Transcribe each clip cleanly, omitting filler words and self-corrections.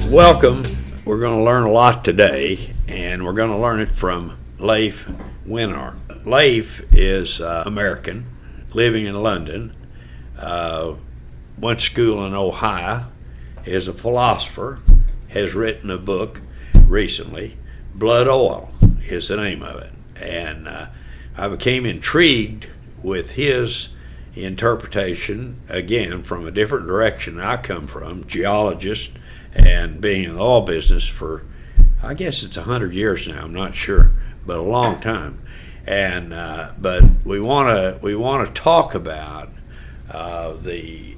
Welcome. We're going to learn a lot today, and we're going to learn it from Leif Wenar. Leif is American, living in London, went to school in Ohio, is a philosopher, has written a book recently. Blood Oil is the name of it. And I became intrigued with his interpretation, again, from a different direction I come from, geologist, and being in the oil business for, I guess it's 100 years now, I'm not sure, but a long time. And but we want to talk about the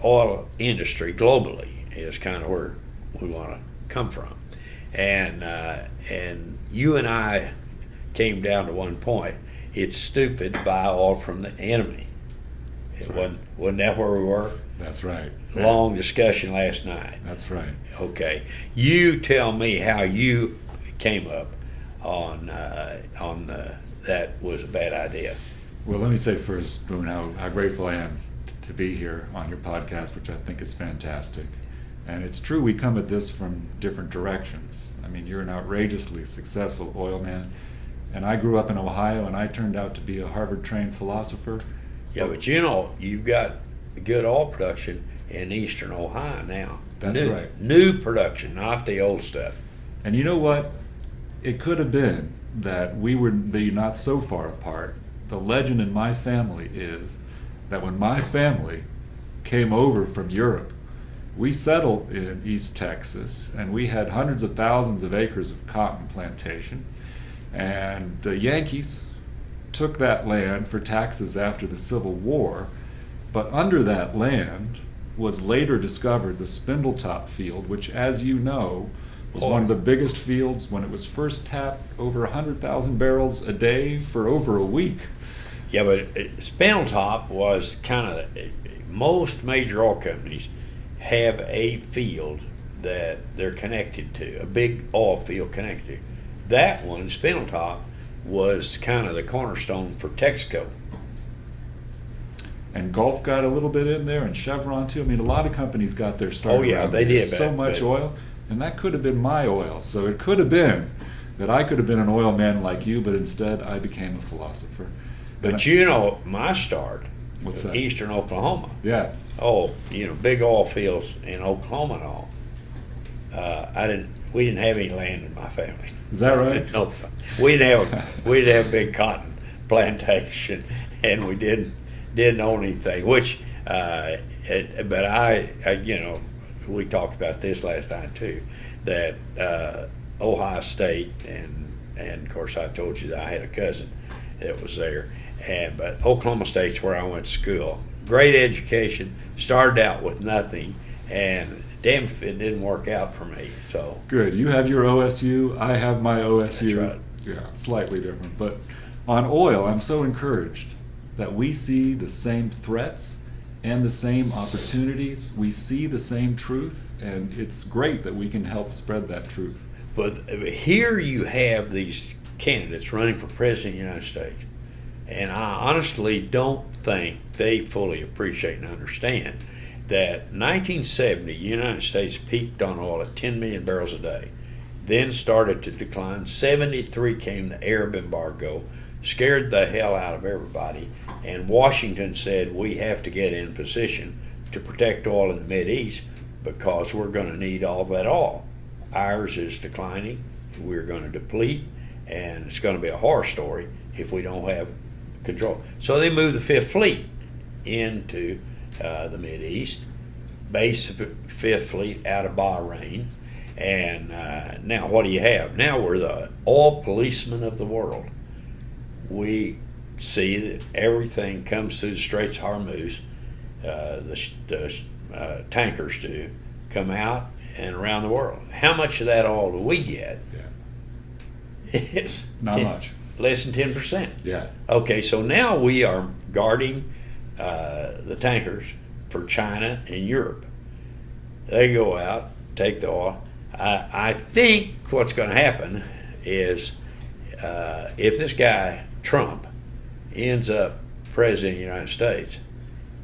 oil industry globally is kind of where we want to come from. And you and I came down to one point. It's stupid to buy oil from the enemy. Wasn't that where we were? That's right. Long discussion last night. That's right. Okay. You tell me how you came up on that was a bad idea. Well, let me say first, Boone, how grateful I am to be here on your podcast, which I think is fantastic. And it's true, we come at this from different directions. I mean, you're an outrageously successful oil man, and I grew up in Ohio, and I turned out to be a Harvard-trained philosopher. Yeah, but you know, you've got good oil production in eastern Ohio now. That's right. New production, not the old stuff. And you know what? It could have been that we would be not so far apart. The legend in my family is that when my family came over from Europe, we settled in East Texas, and we had hundreds of thousands of acres of cotton plantation. And the Yankees took that land for taxes after the Civil War, but under that land was later discovered the Spindletop field, which, as you know, was one of the biggest fields when it was first tapped, over 100,000 barrels a day for over a week. Yeah, but Spindletop was kind of, most major oil companies have a field that they're connected to, a big oil field connected to. That one, Spindletop, was kind of the cornerstone for Texaco. And Gulf got a little bit in there, and Chevron too. I mean, a lot of companies got their start. Oh yeah, they did. So much oil, and that could have been my oil. So it could have been that I could have been an oil man like you, but instead I became a philosopher. But you know, my start was eastern Oklahoma. Yeah. Oh, you know, big oil fields in Oklahoma and all. We didn't have any land in my family. Is that right? No, we didn't have a big cotton plantation, and we didn't own anything. Which, but I, you know, we talked about this last night too. That Ohio State, and of course I told you that I had a cousin that was there, but Oklahoma State's where I went to school. Great education. Started out with nothing, and damn if it didn't work out for me. So good. You have your OSU. I have my OSU. That's right. Yeah, slightly different. But on oil, I'm so encouraged that we see the same threats and the same opportunities. We see the same truth, and it's great that we can help spread that truth. But here you have these candidates running for president of the United States, and I honestly don't think they fully appreciate and understand that 1970, the United States peaked on oil at 10 million barrels a day, then started to decline. 73 came the Arab embargo, scared the hell out of everybody, and Washington said we have to get in position to protect oil in the Mideast because we're going to need all that oil. Ours is declining, we're going to deplete, and it's going to be a horror story if we don't have control. So they moved the Fifth Fleet into the Mideast, base Fifth Fleet out of Bahrain, and now what do you have? Now we're the oil policemen of the world. We see that everything comes through the Straits of Hormuz. The tankers do come out and around the world. How much of that oil do we get? Yeah. It's not much. Less than 10%. Yeah. Okay, so now we are guarding the tankers for China and Europe. They go out, take the oil. I think what's going to happen is if this guy, Trump, ends up president of the United States,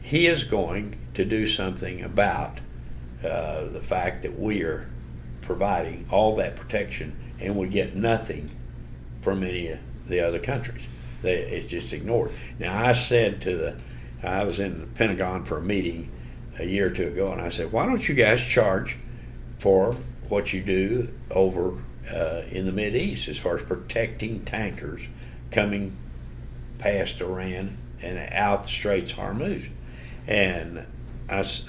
he is going to do something about the fact that we are providing all that protection and we get nothing from any of the other countries. It's just ignored. Now, I was in the Pentagon for a meeting a year or two ago, and I said, why don't you guys charge for what you do over in the Mideast as far as protecting tankers coming past Iran and out the Straits of Hormuz? And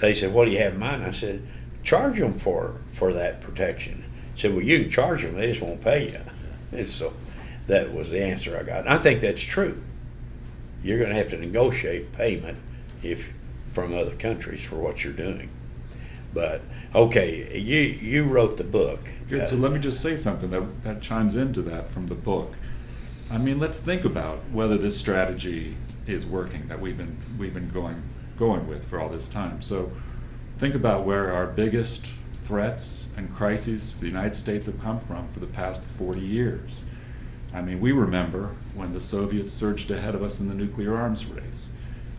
they said, what do you have in mind? I said, charge them for that protection. I said, well, you can charge them, they just won't pay you. And so that was the answer I got. And I think that's true. You're going to have to negotiate payment from other countries for what you're doing. But okay, you wrote the book. Good. So let me just say something that chimes into that from the book. I mean, let's think about whether this strategy is working that we've been going with for all this time. So think about where our biggest threats and crises for the United States have come from for the past 40 years. I mean, we remember when the Soviets surged ahead of us in the nuclear arms race.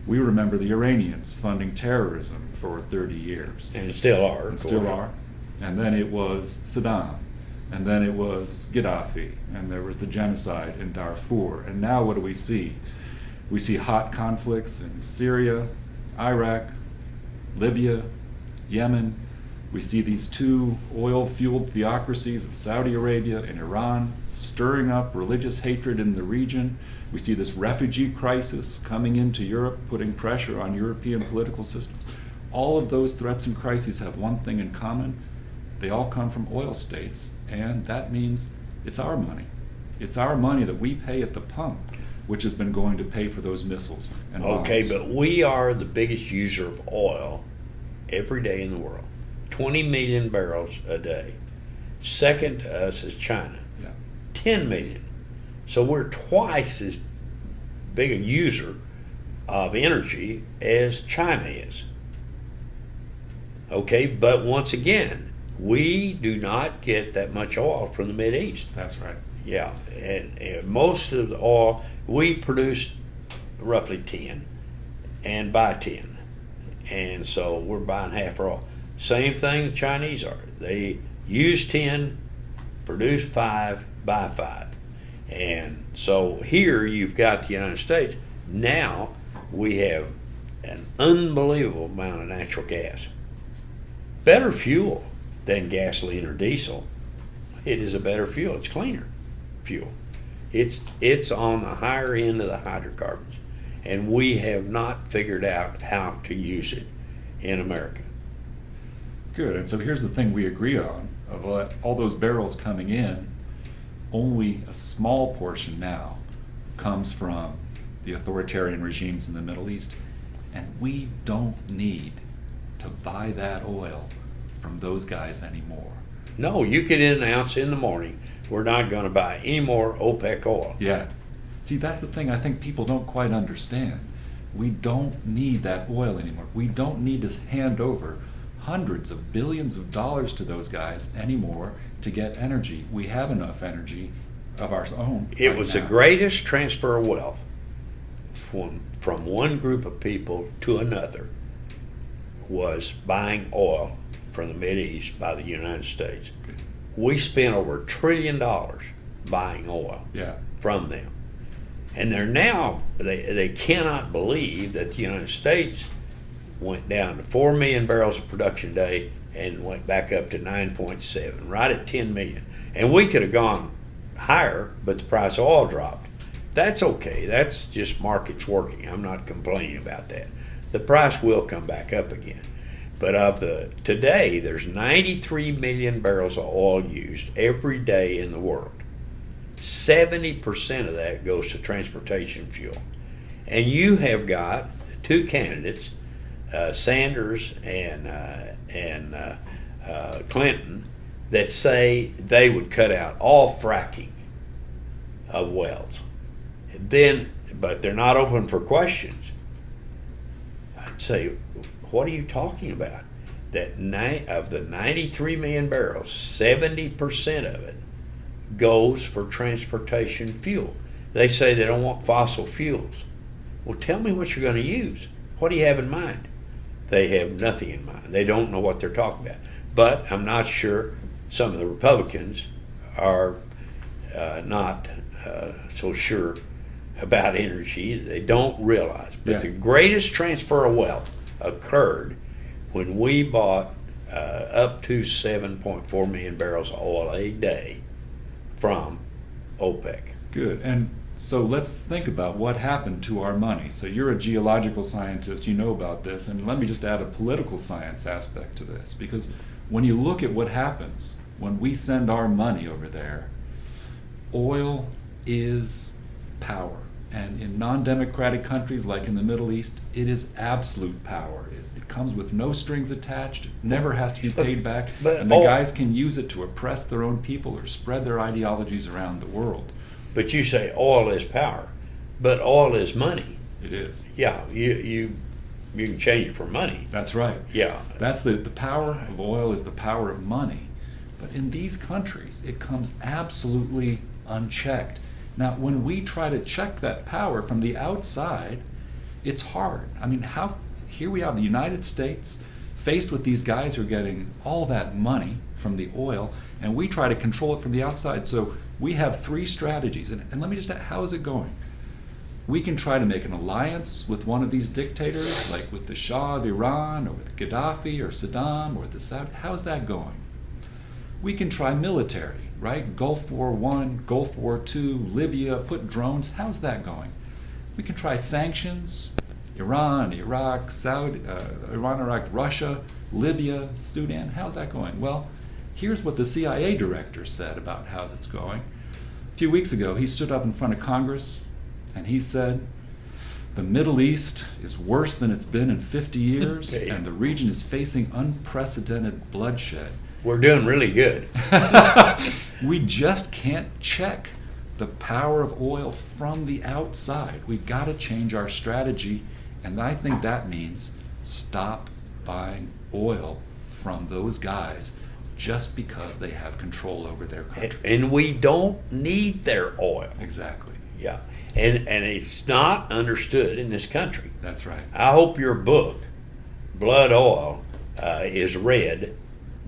We remember the Iranians funding terrorism for 30 years. And still are. And still are. And then it was Saddam. And then it was Gaddafi. And there was the genocide in Darfur. And now what do we see? We see hot conflicts in Syria, Iraq, Libya, Yemen. We see these two oil-fueled theocracies of Saudi Arabia and Iran stirring up religious hatred in the region. We see this refugee crisis coming into Europe, putting pressure on European political systems. All of those threats and crises have one thing in common. They all come from oil states, and that means it's our money. It's our money that we pay at the pump, which has been going to pay for those missiles and bombs. Okay, but we are the biggest user of oil every day in the world. 20 million barrels a day. Second to us is China. Yeah. 10 million. So we're twice as big a user of energy as China is. Okay, but once again, we do not get that much oil from the Mideast. That's right. Yeah, and most of the oil, we produce roughly 10 and buy 10. And so we're buying half our oil. Same thing the Chinese are. They use 10, produce 5, buy 5. And so here you've got the United States. Now we have an unbelievable amount of natural gas. Better fuel than gasoline or diesel. It is a better fuel. It's cleaner fuel. It's on the higher end of the hydrocarbons. And we have not figured out how to use it in America. Good. And so here's the thing we agree on. Of all those barrels coming in, only a small portion now comes from the authoritarian regimes in the Middle East. And we don't need to buy that oil from those guys anymore. No, you could announce in the morning, we're not going to buy any more OPEC oil. Yeah. See, that's the thing I think people don't quite understand. We don't need that oil anymore. We don't need to hand over hundreds of billions of dollars to those guys anymore to get energy. We have enough energy of our own. It was the greatest transfer of wealth from one group of people to another was buying oil from the Mideast by the United States. Okay. We spent over $1 trillion buying oil from them. And they're now, they cannot believe that the United States went down to 4 million barrels of production a day and went back up to 9.7, right at 10 million. And we could have gone higher, but the price of oil dropped. That's okay. That's just markets working. I'm not complaining about that. The price will come back up again. But today, there's 93 million barrels of oil used every day in the world. 70% of that goes to transportation fuel. And you have got two candidates, Sanders and Clinton, that say they would cut out all fracking of wells. But they're not open for questions. I'd say, what are you talking about? That of the 93 million barrels, 70% of it goes for transportation fuel. They say they don't want fossil fuels. Well, tell me what you're going to use. What do you have in mind? they have nothing in mind. They don't know what they're talking about. But I'm not sure some of the Republicans are not so sure about energy. They don't realize. But the greatest transfer of wealth occurred when we bought up to 7.4 million barrels of oil a day from OPEC. Good. And so let's think about what happened to our money. So you're a geological scientist, you know about this, and let me just add a political science aspect to this, because when you look at what happens when we send our money over there, oil is power. And in non-democratic countries like in the Middle East, it is absolute power. It comes with no strings attached, it never has to be paid back, and the guys can use it to oppress their own people or spread their ideologies around the world. But you say oil is power, but oil is money. It is. Yeah, you can change it for money. That's right. Yeah. That's the power of oil is the power of money. But in these countries, it comes absolutely unchecked. Now, when we try to check that power from the outside, it's hard. I mean, here we have the United States faced with these guys who are getting all that money from the oil, and we try to control it from the outside. So we have three strategies. And let me just ask, how is it going? We can try to make an alliance with one of these dictators, like with the Shah of Iran, or with Gaddafi, or Saddam, or with the Saudi. How's that going? We can try military, right? Gulf War I, Gulf War II, Libya, put drones. How's that going? We can try sanctions, Iran, Iraq, Russia, Libya, Sudan. How's that going? Well, here's what the CIA director said about how's it's going. A few weeks ago, he stood up in front of Congress and he said, the Middle East is worse than it's been in 50 years, and the region is facing unprecedented bloodshed. We're doing really good. We just can't check the power of oil from the outside. We've got to change our strategy, and I think that means stop buying oil from those guys just because they have control over their country. And we don't need their oil. Exactly. Yeah. And it's not understood in this country. That's right. I hope your book, Blood Oil, is read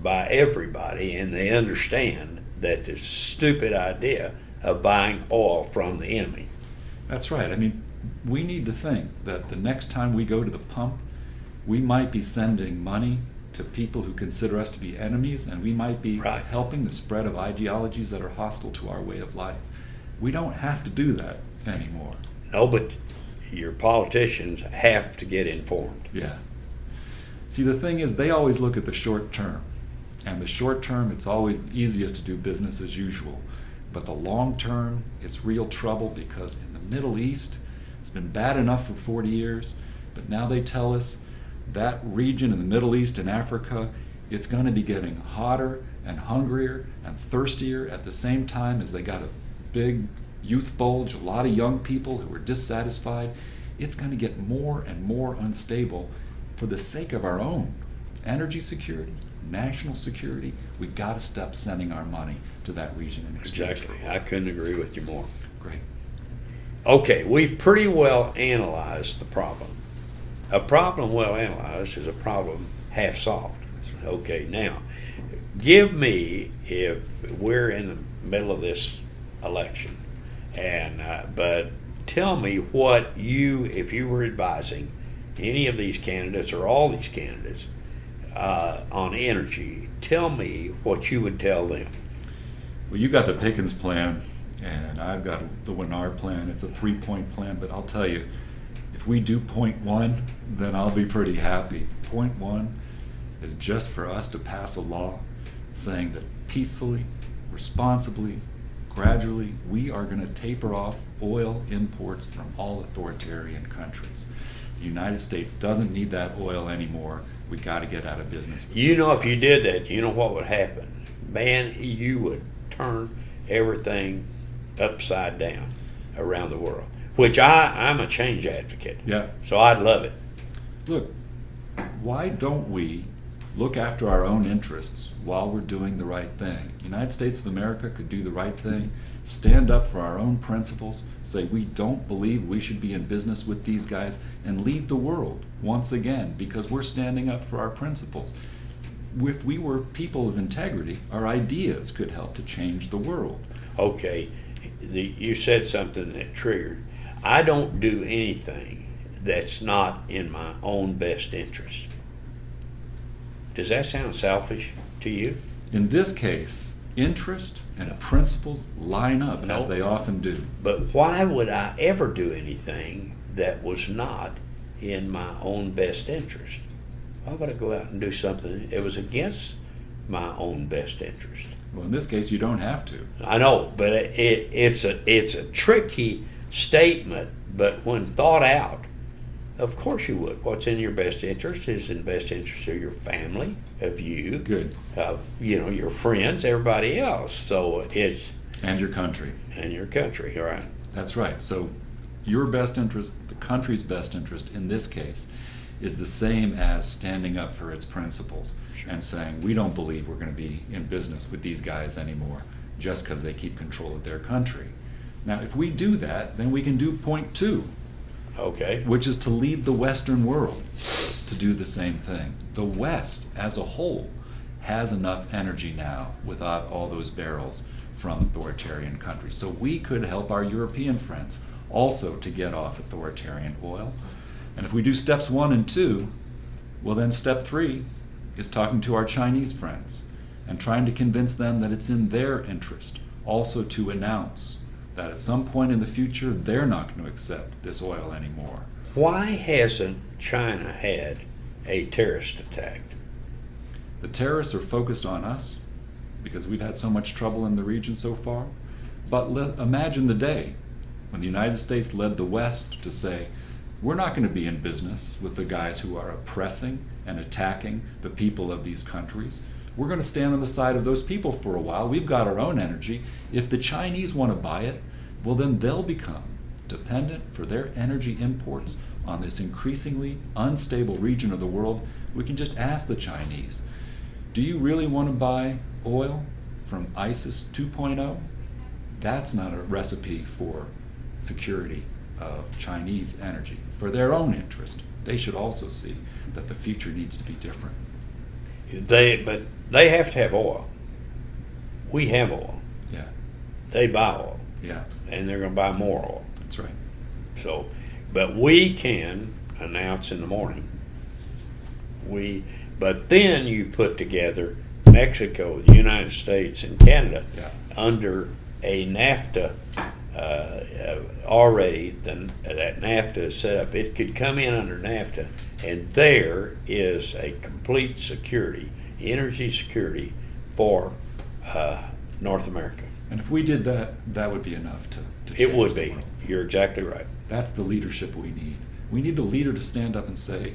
by everybody, and they understand that this stupid idea of buying oil from the enemy. That's right. I mean, we need to think that the next time we go to the pump, we might be sending money to people who consider us to be enemies, and we might be helping the spread of ideologies that are hostile to our way of life. We don't have to do that anymore. No, but your politicians have to get informed. Yeah. See, the thing is, they always look at the short term. And the short term, it's always easiest to do business as usual. But the long term is real trouble, because in the Middle East, it's been bad enough for 40 years, but now they tell us that region in the Middle East and Africa, it's going to be getting hotter and hungrier and thirstier at the same time as they got a big youth bulge, a lot of young people who are dissatisfied. It's going to get more and more unstable. For the sake of our own energy security, national security, we've got to stop sending our money to that region in exchange. Exactly. I couldn't agree with you more. Great. Okay, we've pretty well analyzed the problem. A problem well analyzed is a problem half solved. That's right. Okay, now, give me, if we're in the middle of this election, and but tell me what you, if you were advising any of these candidates or all these candidates on energy, tell me what you would tell them. Well, you got the Pickens plan, and I've got the Wenar plan. It's a 3-point plan, but I'll tell you, if we do point one, then I'll be pretty happy. Point one is just for us to pass a law saying that peacefully, responsibly, gradually, we are going to taper off oil imports from all authoritarian countries. The United States doesn't need that oil anymore. We got to get out of business with You know, if you did that, you know what would happen? Man, you would turn everything upside down around the world, which I'm a change advocate. Yeah. So I'd love it. Look, why don't we look after our own interests while we're doing the right thing? The United States of America could do the right thing, stand up for our own principles, say we don't believe we should be in business with these guys, and lead the world once again because we're standing up for our principles. If we were people of integrity, our ideas could help to change the world. Okay, you said something that triggered. I don't do anything that's not in my own best interest. Does that sound selfish to you? In this case, interest and principles line up, No. as they often do. But why would I ever do anything that was not in my own best interest? Why would I go out and do something that was against my own best interest? Well, in this case, you don't have to. I know, but it's a tricky statement, but when thought out, of course you would. What's in your best interest is in the best interest of your family, of you, Good. of your friends, everybody else. So it's And your country. in your country, all right? That's right. So your best interest, the country's best interest in this case, is the same as standing up for its principles and saying, we don't believe we're going to be in business with these guys anymore just because they keep control of their country. Now, if we do that, then we can do point 2, Okay. which is to lead the Western world to do the same thing. The West as a whole has enough energy now without all those barrels from authoritarian countries. So we could help our European friends also to get off authoritarian oil. And if we do steps 1 and 2, well then step 3 is talking to our Chinese friends and trying to convince them that it's in their interest also to announce that at some point in the future they're not going to accept this oil anymore. Why hasn't China had a terrorist attack? The terrorists are focused on us because we've had so much trouble in the region so far. But imagine the day when the United States led the West to say, we're not going to be in business with the guys who are oppressing and attacking the people of these countries. We're going to stand on the side of those people for a while. We've got our own energy. If the Chinese want to buy it, well then they'll become dependent for their energy imports on this increasingly unstable region of the world. We can just ask the Chinese, do you really want to buy oil from ISIS 2.0? That's not a recipe for security of Chinese energy. For their own interest, they should also see that the future needs to be different. But they have to have oil. We have oil. Yeah, They buy oil, yeah, and they're going to buy more oil. that's right. So, but we can announce in the morning. But then you put together Mexico, the United States, and Canada Yeah. under a NAFTA. Already, that NAFTA is set up. It could come in under NAFTA, and there is a complete security, energy security for North America. And if we did that, that would be enough to It change would the be. world. You're exactly right. That's the leadership we need. We need a leader to stand up and say,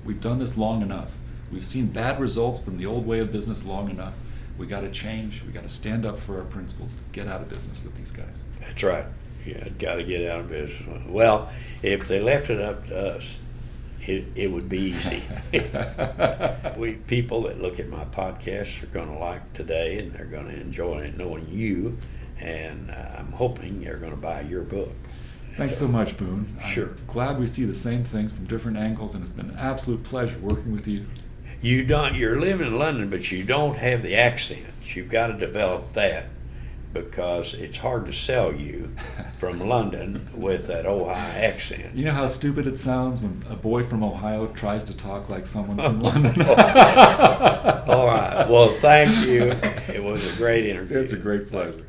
we've done this long enough. We've seen bad results from the old way of business long enough. We got to change. We got to stand up for our principles. Get out of business with these guys. That's right. Yeah, got to get out of business. Well, if they left it up to us, it would be easy. People that look at my podcast are going to like today, and they're going to enjoy it knowing you. And I'm hoping they're going to buy your book. Thanks so much, Boone. Sure. I'm glad we see the same things from different angles, and it's been an absolute pleasure working with you. You're living in London, but you don't have the accent. You've got to develop that, because it's hard to sell you from London with that Ohio accent. You know how stupid it sounds when a boy from Ohio tries to talk like someone from London? All right. Well, thank you. It was a great interview. It's a great pleasure.